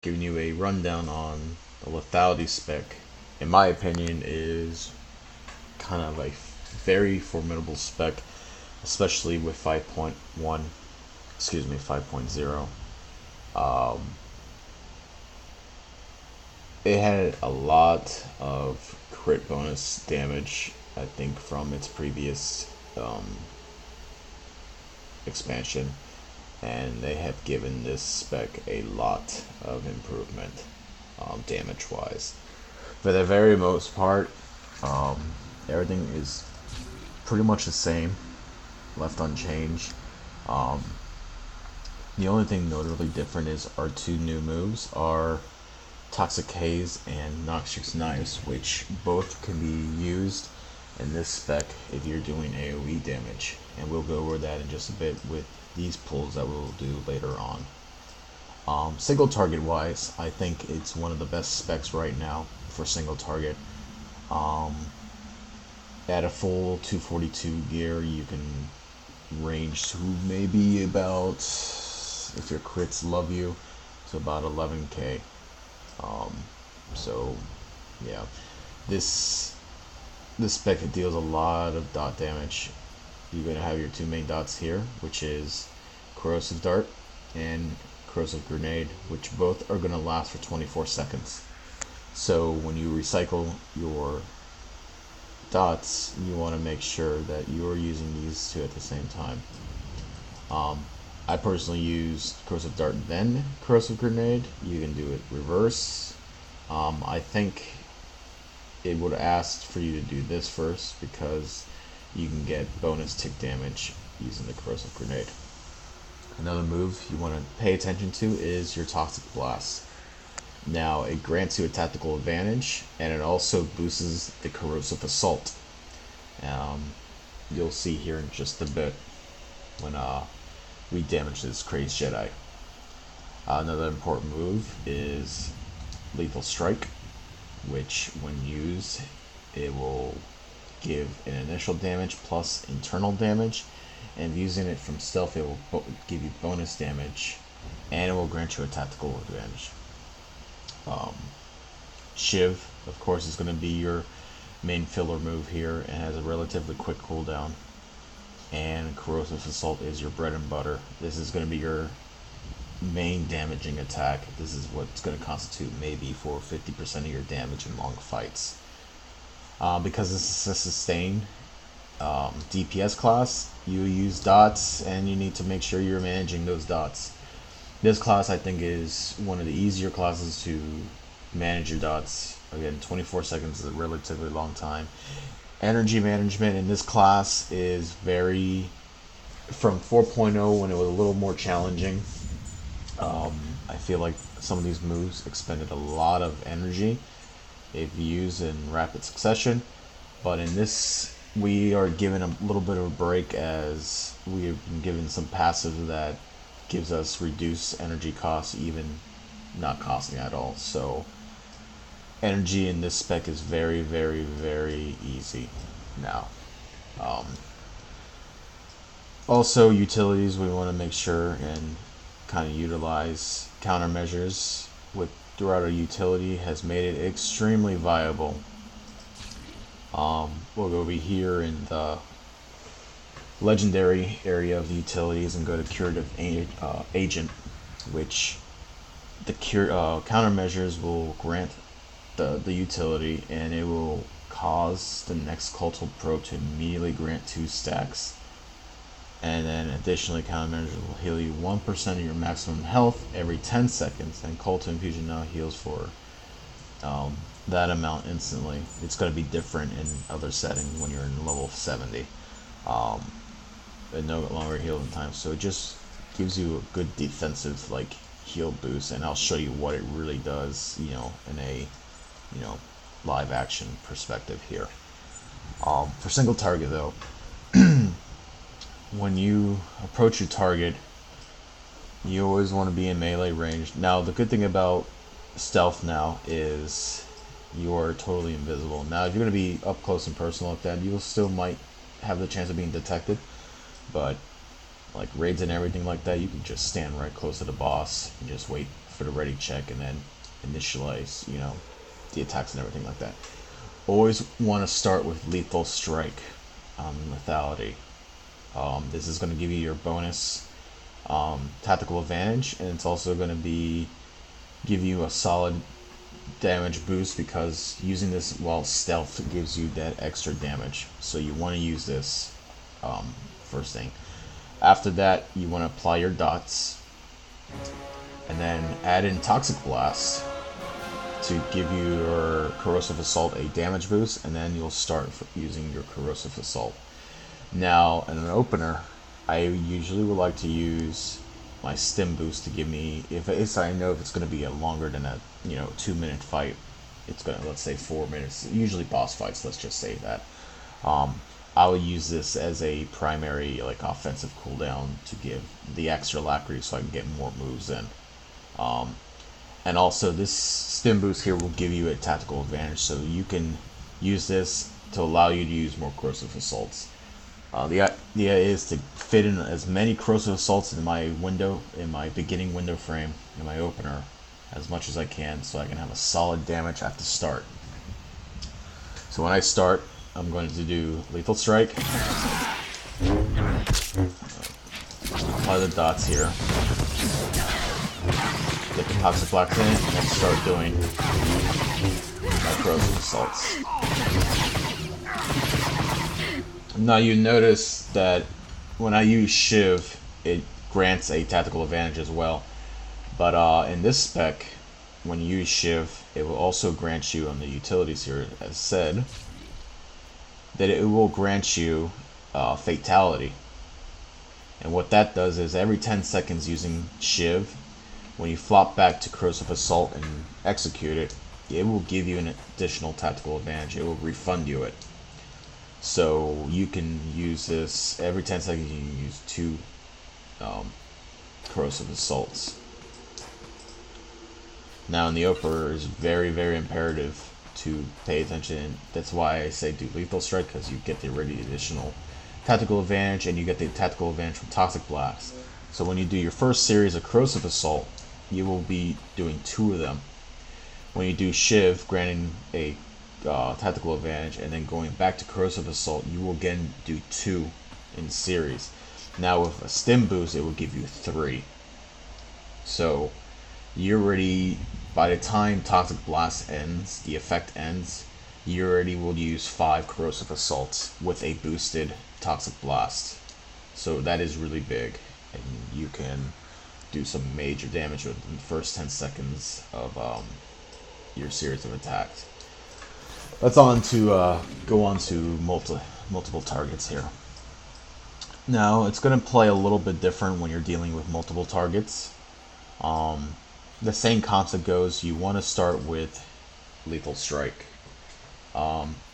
giving you a rundown on the lethality spec. In my opinion, is kind of a very formidable spec, especially with 5.1, excuse me, 5.0. Um, it had a lot of crit bonus damage, I think, from its previous expansion, and they have given this spec a lot of improvement damage wise. For the very most part, um, everything is pretty much the same, left unchanged. Um, the only thing notably different is our two new moves are Toxic Haze and Noxious Knives, which both can be used in this spec if you're doing AoE damage. And we'll go over that in just a bit with these pulls that we'll do later on. Single target wise, I think it's one of the best specs right now for single target. At a full 242 gear, you can range to maybe about, if your crits love you, to about 11k. So yeah, this spec deals a lot of dot damage. You're gonna have your two main dots here, which is Corrosive Dart and Corrosive Grenade, which both are gonna last for 24 seconds. So when you recycle your dots, you want to make sure that you're using these two at the same time. I personally use Corrosive Dart then Corrosive Grenade. You can do it reverse. I think it would ask for you to do this first because you can get bonus tick damage using the Corrosive Grenade. Another move you want to pay attention to is your Toxic Blast. Now, it grants you a tactical advantage, and it also boosts the Corrosive Assault. You'll see here in just a bit when we damage this Crazed Jedi. Another important move is Lethal Strike, which when used, it will give an initial damage plus internal damage, and using it from stealth, it will give you bonus damage, and it will grant you a tactical advantage. Shiv, of course, is going to be your main filler move here and has a relatively quick cooldown. And Corrosive Assault is your bread and butter. This is going to be your main damaging attack. This is what's going to constitute maybe for 50% of your damage in long fights. Because this is a sustained DPS class, you use dots and you need to make sure you're managing those dots. This class, I think, is one of the easier classes to manage your dots. Again, 24 seconds is a relatively long time. Energy management in this class is very, from 4.0 when it was a little more challenging. I feel like some of these moves expended a lot of energy if used in rapid succession. But in this, we are given a little bit of a break as we have been given some passive that gives us reduced energy costs, even not costing at all. So energy in this spec is very, very, very easy now. Also, utilities, we want to make sure and kind of utilize countermeasures with throughout our utility has made it extremely viable. We'll go over here in the legendary area of the utilities and go to Curative Agent, which the countermeasures will grant the utility, and it will cause the next Cultal Probe to immediately grant 2 stacks. And then additionally, countermeasures will heal you 1% of your maximum health every 10 seconds, and Cultal Infusion now heals for that amount instantly. It's going to be different in other settings when you're in level 70. It no longer heals in time, so it just gives you a good defensive heal boost, and I'll show you what it really does, in a live action perspective here. For single target though, when you approach your target, you always want to be in melee range. Now the good thing about stealth now is you are totally invisible. Now if you're going to be up close and personal like that, you still might have the chance of being detected, but like raids and everything like that, you can just stand right close to the boss and just wait for the ready check and then initialize, the attacks and everything like that. Always want to start with Lethal Strike on Lethality. This is going to give you your bonus tactical advantage, and it's also going to give you a solid damage boost, because using this while stealth gives you that extra damage. So you want to use this first thing. After that, you want to apply your dots, and then add in Toxic Blast to give your Corrosive Assault a damage boost, and then you'll start using your Corrosive Assault. Now, in an opener, I usually would like to use my stim boost to give me, I know if it's going to be a longer than a 2-minute fight, it's going to, let's say 4 minutes, usually boss fights, let's just say that. I would use this as a primary offensive cooldown to give the extra alacrity so I can get more moves in. And also this stim boost here will give you a tactical advantage, so you can use this to allow you to use more corrosive assaults. The idea is to fit in as many corrosive assaults in my beginning window frame, in my opener, as much as I can, so I can have a solid damage at the start. So when I start, I'm going to do Lethal Strike, apply the dots here, get the Toxic Blast in, and then start doing my corrosive assaults. Now you notice that when I use Shiv, it grants a tactical advantage as well. But in this spec, when you use Shiv, it will also grant you on the utilities here, as said, that it will grant you Fatality. And what that does is every 10 seconds using Shiv, when you flop back to Corrosive Assault and execute it, it will give you an additional tactical advantage. It will refund you it. So you can use this every 10 seconds. You can use 2 Corrosive Assaults. Now in the opener, it's very, very imperative to pay attention. That's why I say do Lethal Strike, because you get the already additional tactical advantage, and you get the tactical advantage from Toxic Blast. So when you do your first series of Corrosive Assault, you will be doing 2 of them. When you do Shiv, granting a tactical advantage, and then going back to Corrosive Assault, you will again do 2 in series. Now with a stim boost, it will give you 3. So you already, by the time Toxic Blast ends, the effect ends, you already will use 5 Corrosive Assaults with a boosted Toxic Blast. So that is really big, and you can do some major damage within the first 10 seconds of your series of attacks. Let's go on to multiple targets here. Now, it's going to play a little bit different when you're dealing with multiple targets. The same concept goes, you want to start with Lethal Strike.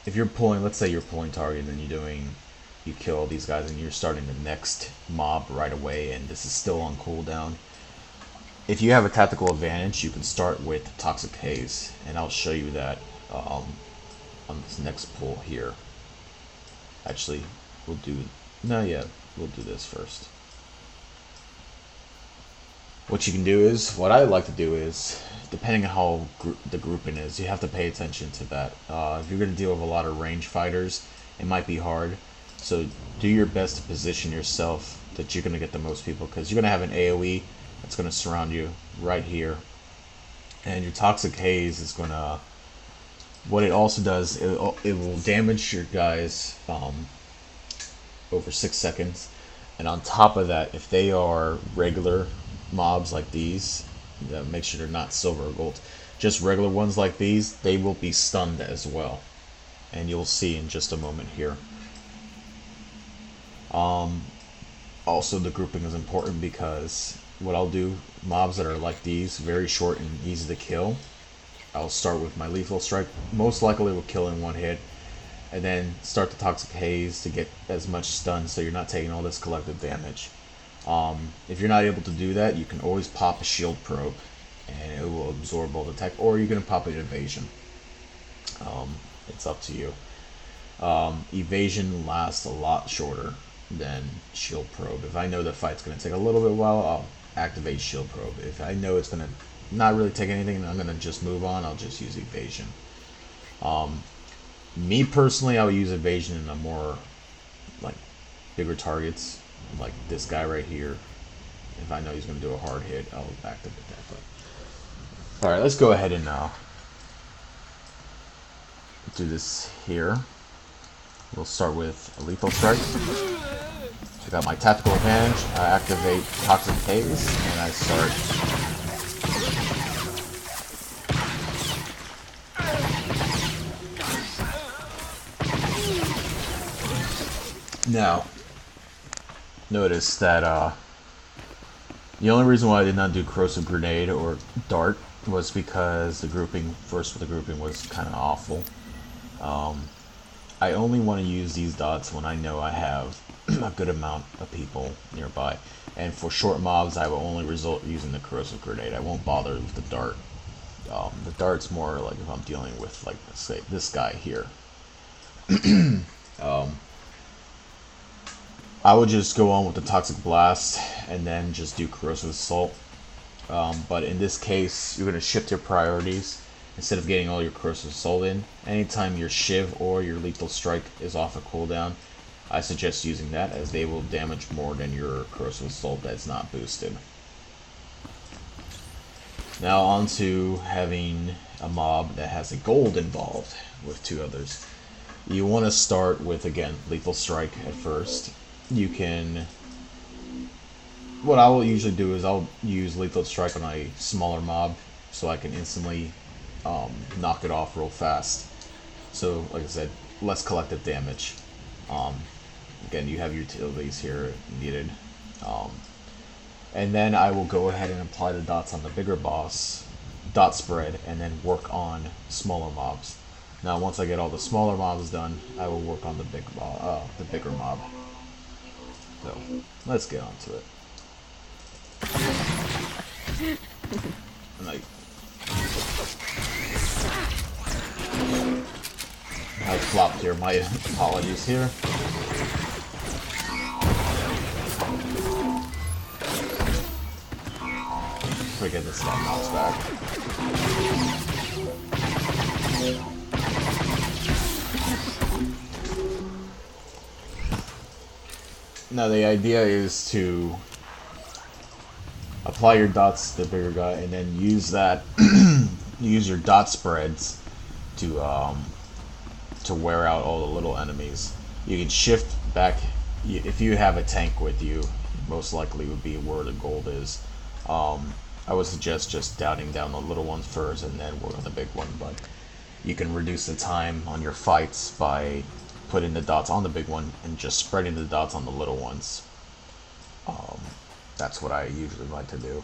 If you're pulling, let's say you're pulling target and you kill all these guys and you're starting the next mob right away, and this is still on cooldown. If you have a tactical advantage, you can start with Toxic Haze, and I'll show you that on this next pull here. Actually, we'll do this first. What I like to do is, depending on how the grouping is, you have to pay attention to that. If you're going to deal with a lot of range fighters, it might be hard. So do your best to position yourself that you're going to get the most people, because you're going to have an AoE that's going to surround you right here. And your Toxic Haze is going to, what it also does, it will damage your guys over 6 seconds. And on top of that, if they are regular mobs like these, make sure they're not silver or gold, just regular ones like these, they will be stunned as well, and you'll see in just a moment here. Also, the grouping is important, because what I'll do, mobs that are like these, very short and easy to kill, I'll start with my Lethal Strike, most likely will kill in 1 hit, and then start the Toxic Haze to get as much stun so you're not taking all this collective damage. If you're not able to do that, you can always pop a Shield Probe, and it will absorb all the tech, or you can pop an Evasion. It's up to you. Evasion lasts a lot shorter than Shield Probe. If I know the fight's going to take a little bit while, I'll activate Shield Probe. If I know it's going to not really take anything and I'm going to just move on, I'll just use evasion. Me personally, I would use evasion in a more like bigger targets, like this guy right here. If I know he's going to do a hard hit, I'll activate that. But all right, let's go ahead and do this here. We'll start with a lethal strike. I got my tactical advantage. I activate Toxic Haze, and I start. Now, notice that the only reason why I did not do Corrosive Grenade or Dart was because the grouping was kind of awful. I only want to use these dots when I know I have a good amount of people nearby. And for short mobs, I will only resort using the Corrosive Grenade. I won't bother with the Dart. The Dart's more like if I'm dealing with, like, say, this guy here. I would just go on with the Toxic Blast and then just do Corrosive Assault. But in this case, you're going to shift your priorities. Instead of getting all your Corrosive Assault in, anytime your Shiv or your Lethal Strike is off a cooldown, I suggest using that, as they will damage more than your Corrosive Assault that's not boosted. Now on to having a mob that has a gold involved with two others. You want to start with, again, Lethal Strike at first. You can... What I will usually do is I'll use Lethal Strike on a smaller mob so I can instantly knock it off real fast. So, like I said, less collective damage. Again, you have utilities here needed. And then I will go ahead and apply the dots on the bigger boss, dot spread, and then work on smaller mobs. Now, once I get all the smaller mobs done, I will work on the bigger mob. So, let's get on to it. And I flopped here, my apologies here. Forget this guy knocks back. Now the idea is to apply your dots to the bigger guy and then use that use your dot spreads to wear out all the little enemies. You can shift back if you have a tank with you. Most likely would be where the gold is. I would suggest just downing down the little ones first and then work on the big one, but you can reduce the time on your fights by putting the dots on the big one and just spreading the dots on the little ones. That's what I usually like to do.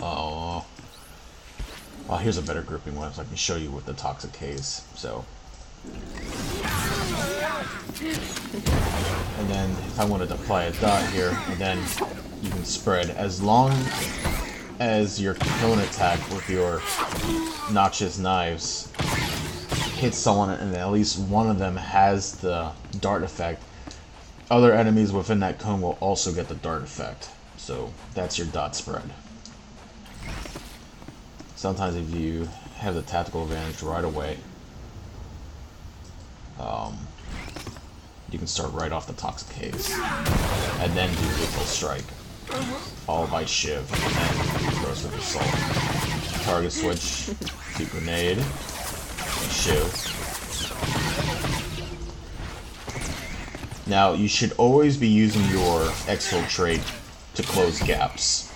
Oh, here's a better grouping one so I can show you with the Toxic Haze. So, and then if I wanted to apply a dot here, and then you can spread as long as your cone attack with your noxious knives hits someone and at least one of them has the dart effect. Other enemies within that cone will also get the dart effect. So that's your dot spread. Sometimes if you have the tactical advantage right away, you can start right off the Toxic Haze and then do Lethal Strike, followed by Shiv, and then Corrosive Assault. Target switch to Grenade, and Shiv. Now, you should always be using your Exfiltrate to close gaps.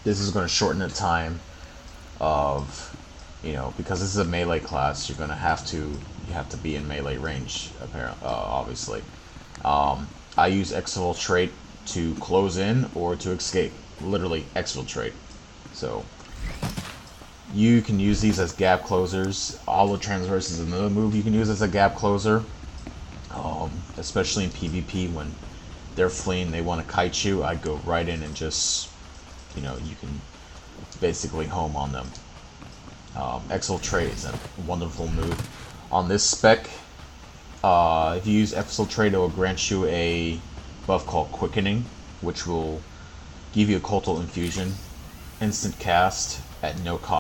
This is going to shorten the time of, because this is a melee class, you have to be in melee range, apparently, obviously. I use Exfiltrate to close in or to escape. Literally, Exfiltrate. So, you can use these as gap closers. Hollow Transverse is another move you can use as a gap closer. Especially in PvP when they're fleeing, they want to kite you. I go right in and just, you can basically home on them. Exfiltrate is a wonderful move. On this spec, if you use Exfiltrate, it will grant you a buff called Quickening, which will give you a Cultal Infusion, instant cast at no cost.